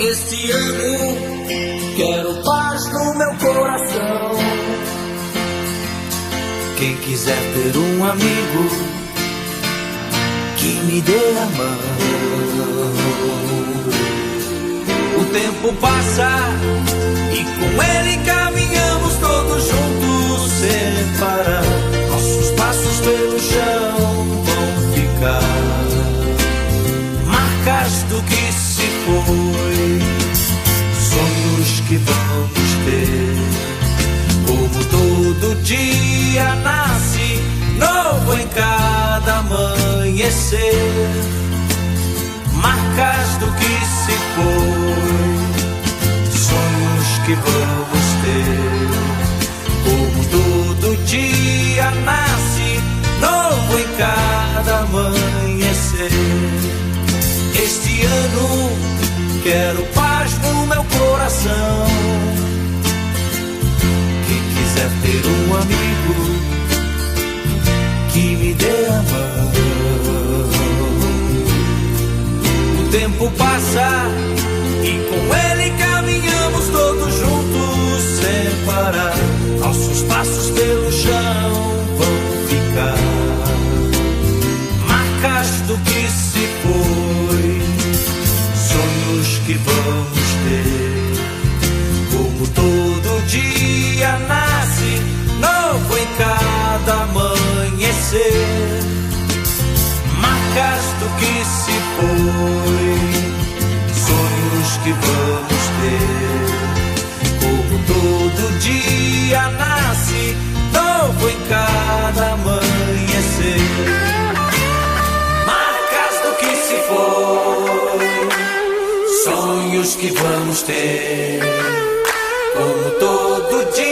Este ano quero paz no meu coração. Quem quiser ter um amigo que me dê a mão. O tempo passa e com ele caminhamos todos juntos sem parar. Nossos passos pelo chão vão ficar marcas do que se foi, sonhos que vamos ter. Como todo dia nasce novo em cada amanhecer, marcas do que se foi, sonhos que vamos ter. Como todo dia nasce novo em cada amanhecer. Este ano quero paz no meu coração. Quem quiser ter um amigo que me dê a mão. O tempo passa e com ele caminhamos todos juntos sem parar. Nossos passos pelo chão vão ficar marcas do que se foi, sonhos que vamos ter. Como todo dia nasce novo em cada amanhecer, marcas do que se foi, sonhos que vamos ter. Como todo dia nasce novo em cada amanhecer, marcas do que se foi, sonhos que vamos ter. Como todo dia